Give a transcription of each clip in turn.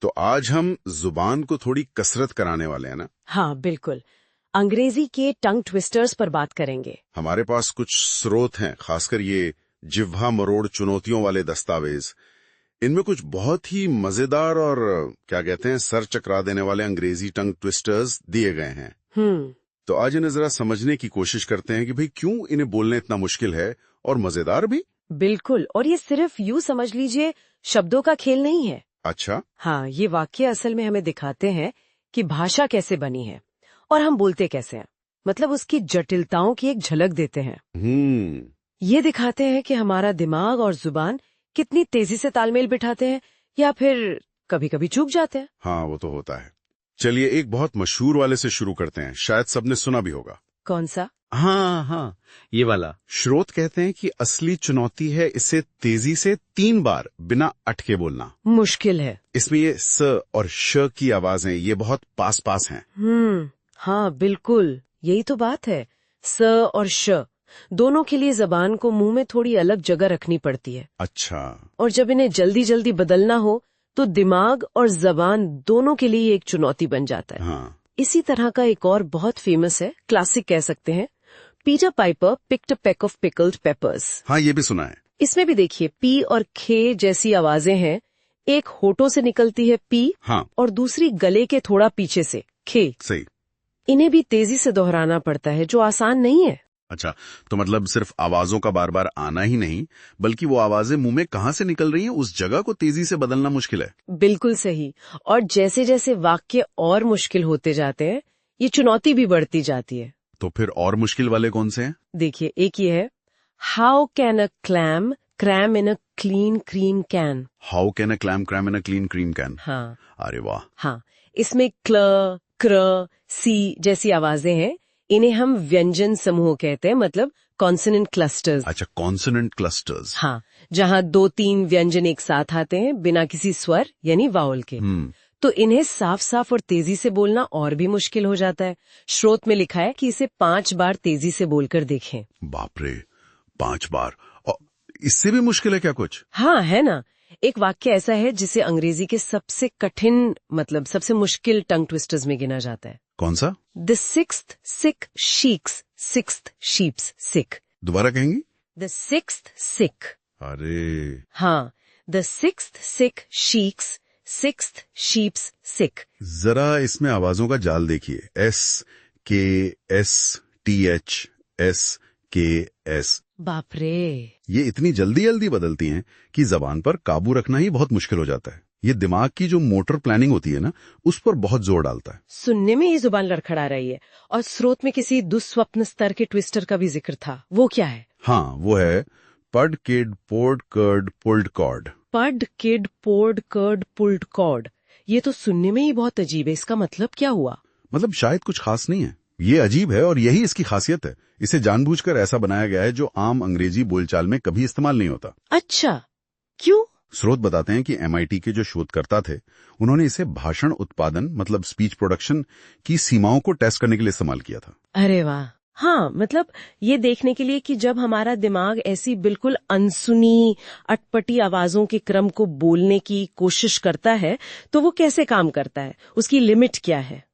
तो आज हम जुबान को थोड़ी कसरत कराने वाले हैं ना। हाँ बिल्कुल, अंग्रेजी के टंग ट्विस्टर्स पर बात करेंगे। हमारे पास कुछ स्रोत हैं, खासकर ये जिह्वा मरोड़ चुनौतियों वाले दस्तावेज। इनमें कुछ बहुत ही मजेदार और क्या कहते हैं सर चकरा देने वाले अंग्रेजी टंग ट्विस्टर्स दिए गए हैं। तो आज इन्हें जरा समझने की कोशिश करते हैं कि भाई क्यों इन्हें बोलने इतना मुश्किल है और मजेदार भी। बिल्कुल, और ये सिर्फ यूं समझ लीजिए शब्दों का खेल नहीं है। अच्छा। हाँ, ये वाक्य असल में हमें दिखाते हैं कि भाषा कैसे बनी है और हम बोलते कैसे हैं, मतलब उसकी जटिलताओं की एक झलक देते हैं। ये दिखाते हैं कि हमारा दिमाग और जुबान कितनी तेजी से तालमेल बिठाते हैं या फिर कभी कभी चूक जाते हैं। हाँ, वो तो होता है। चलिए एक बहुत मशहूर वाले से शुरू करते हैं, शायद सबने सुना भी होगा। कौन सा? हाँ, ये वाला। स्रोत कहते हैं कि असली चुनौती है इसे तेजी से 3 बार बिना अटके बोलना। मुश्किल है। इसमें ये स और श की आवाजें ये बहुत पास पास हैं। हाँ बिल्कुल, यही तो बात है। स और श दोनों के लिए जबान को मुंह में थोड़ी अलग जगह रखनी पड़ती है। अच्छा। और जब इन्हें जल्दी जल्दी बदलना हो तो दिमाग और जबान दोनों के लिए एक चुनौती बन जाता है। हाँ। इसी तरह का एक और बहुत फेमस है, क्लासिक कह सकते हैं, Peter Piper picked a pick of pickled papers. हाँ, ये भी सुना है। इसमें भी देखिए पी और खे जैसी आवाजें हैं। एक होठों से निकलती है पी, हाँ, और दूसरी गले के थोड़ा पीछे से खे। सही। इन्हें भी तेजी से दोहराना पड़ता है, जो आसान नहीं है। अच्छा, तो मतलब सिर्फ आवाजों का बार बार आना ही नहीं, बल्कि वो आवाजें मुंह में कहाँ से निकल रही हैं उस जगह को तेजी से बदलना मुश्किल है। बिल्कुल सही। और जैसे जैसे वाक्य और मुश्किल होते जाते हैं, ये चुनौती भी बढ़ती जाती है। तो फिर और मुश्किल वाले कौन से हैं? देखिए, एक ये है, how can a clam cram in a clean cream can. How can a clam cram in a clean cream can. हाँ। अरे वाह। हाँ, इसमें क्ल, क्र, सी जैसी आवाजें हैं। इन्हें हम व्यंजन समूह कहते हैं, मतलब कॉन्सोनेंट क्लस्टर्स। अच्छा, कॉन्सोनेंट क्लस्टर्स। हाँ, जहाँ 2-3 व्यंजन एक साथ आते हैं बिना किसी स्वर यानी वावल के। तो इन्हें साफ साफ और तेजी से बोलना और भी मुश्किल हो जाता है। स्रोत में लिखा है कि इसे 5 बार तेजी से बोलकर देखें। बाप रे, 5 बार? और इससे भी मुश्किल है क्या कुछ? हाँ, है ना। एक वाक्य ऐसा है जिसे अंग्रेजी के सबसे कठिन, मतलब सबसे मुश्किल टंग ट्विस्टर्स में गिना जाता है। कौन सा? The sixth sick sheiks, sixth sheep's sick. दोबारा कहेंगी? The sixth sick. अरे हाँ, the sixth sick sheiks, sixth sheep's sick. जरा इसमें आवाजों का जाल देखिए। SKSTHSKS। बाप रे। ये इतनी जल्दी जल्दी बदलती हैं कि जबान पर काबू रखना ही बहुत मुश्किल हो जाता है। ये दिमाग की जो मोटर प्लानिंग होती है ना, उस पर बहुत जोर डालता है। सुनने में ही जुबान लड़खड़ा रही है। और स्रोत में किसी दुस्वप्न स्तर के ट्विस्टर का भी जिक्र था। वो क्या है? हाँ, वो है pad kid poured curd pulled cod. Pad kid poured curd pulled cod. ये तो सुनने में ही बहुत अजीब है। इसका मतलब क्या हुआ? मतलब शायद कुछ खास नहीं है, ये अजीब है और यही इसकी खासियत है। इसे जानबूझकर ऐसा बनाया गया है जो आम अंग्रेजी बोलचाल में कभी इस्तेमाल नहीं होता। अच्छा, क्यों? स्रोत बताते हैं कि MIT के जो शोधकर्ता थे, उन्होंने इसे भाषण उत्पादन मतलब स्पीच प्रोडक्शन की सीमाओं को टेस्ट करने के लिए इस्तेमाल किया था। अरे वाह। हाँ, मतलब ये देखने के लिए कि जब हमारा दिमाग ऐसी बिल्कुल अनसुनी अटपटी आवाजों के क्रम को बोलने की कोशिश करता है तो वो कैसे काम करता है, उसकी लिमिट क्या है।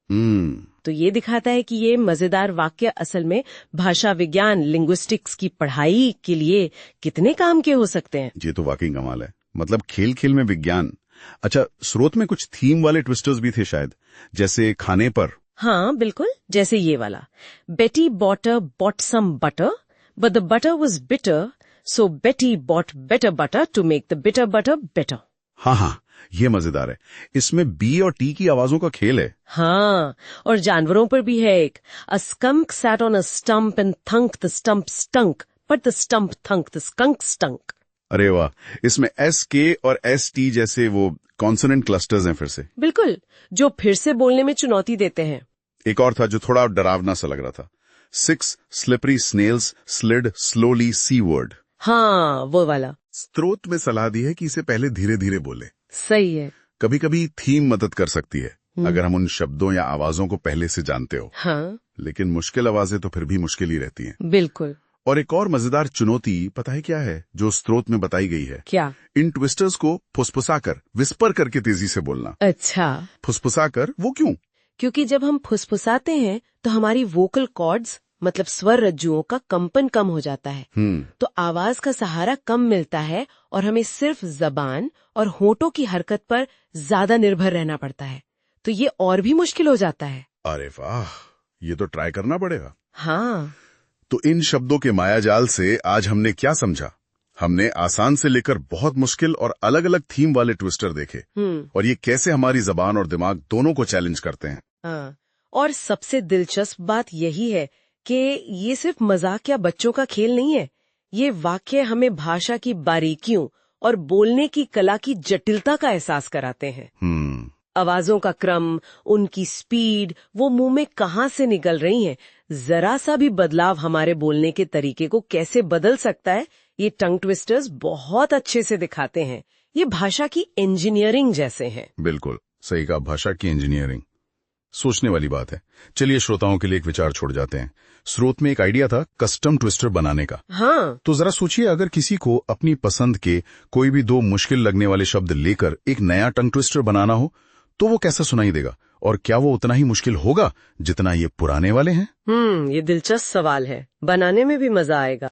तो ये दिखाता है कि ये मजेदार वाक्य असल में भाषा विज्ञान लिंग्विस्टिक्स की पढ़ाई के लिए कितने काम के हो सकते हैं। ये तो वाकई कमाल है, मतलब खेल खेल में विज्ञान। अच्छा, स्रोत में कुछ थीम वाले ट्विस्टर्स भी थे शायद, जैसे खाने पर। हाँ बिल्कुल, जैसे ये वाला, Betty bought some butter but the butter was bitter, so Betty bought better butter to make the bitter butter better. हाँ हाँ, ये मजेदार है। इसमें बी और टी की आवाजों का खेल है। हाँ, और जानवरों पर भी है एक, a skunk sat on a stump and thunk the stump stunk but the stump thunk the skunk stunk. अरे वाह, इसमें SK और ST जैसे वो कॉन्सोनेंट क्लस्टर्स हैं फिर से। बिल्कुल, जो फिर से बोलने में चुनौती देते हैं। एक और था जो थोड़ा डरावना सा लग रहा था, 6 slippery snails slid slowly seaward. हाँ, वो वाला। स्रोत में सलाह दी है कि इसे पहले धीरे धीरे बोले। सही है। कभी कभी थीम मदद कर सकती है अगर हम उन शब्दों या आवाजों को पहले से जानते हो। हाँ, लेकिन मुश्किल आवाजें तो फिर भी मुश्किल ही रहती हैं। बिल्कुल। और एक और मजेदार चुनौती पता है क्या है जो स्रोत में बताई गई है? क्या? इन ट्विस्टर्स को फुसफुसाकर, विस्पर करके तेजी से बोलना। अच्छा, फुसफुसाकर, वो क्यों? क्योंकि जब हम फुसफुसाते हैं तो हमारी वोकल कॉर्ड्स मतलब स्वर रज्जुओं का कंपन कम हो जाता है, तो आवाज का सहारा कम मिलता है और हमें सिर्फ जबान और होठों की हरकत पर ज्यादा निर्भर रहना पड़ता है, तो ये और भी मुश्किल हो जाता है। अरे वाह, ये तो ट्राई करना पड़ेगा। हाँ, तो इन शब्दों के मायाजाल से आज हमने क्या समझा? हमने आसान से लेकर बहुत मुश्किल और अलग अलग थीम वाले ट्विस्टर देखे, और ये कैसे हमारी जबान और दिमाग दोनों को चैलेंज करते हैं। हाँ, और सबसे दिलचस्प बात यही है कि ये सिर्फ मजाक या बच्चों का खेल नहीं है, ये वाक्य हमें भाषा की बारीकियों और बोलने की कला की जटिलता का एहसास कराते हैं। आवाजों का क्रम, उनकी स्पीड, वो मुंह में कहाँ से निकल रही हैं, जरा सा भी बदलाव हमारे बोलने के तरीके को कैसे बदल सकता है, ये टंग ट्विस्टर्स बहुत अच्छे से दिखाते हैं। ये भाषा की इंजीनियरिंग जैसे हैं। बिल्कुल सही कहा, भाषा की इंजीनियरिंग। सोचने वाली बात है। चलिए श्रोताओं के लिए एक विचार छोड़ जाते हैं। स्रोत में एक आइडिया था कस्टम ट्विस्टर बनाने का। हाँ, तो जरा सोचिए, अगर किसी को अपनी पसंद के कोई भी दो मुश्किल लगने वाले शब्द लेकर एक नया टंग ट्विस्टर बनाना हो, तो वो कैसा सुनाई देगा, और क्या वो उतना ही मुश्किल होगा जितना ये पुराने वाले हैं? ये दिलचस्प सवाल है। बनाने में भी मजा आएगा।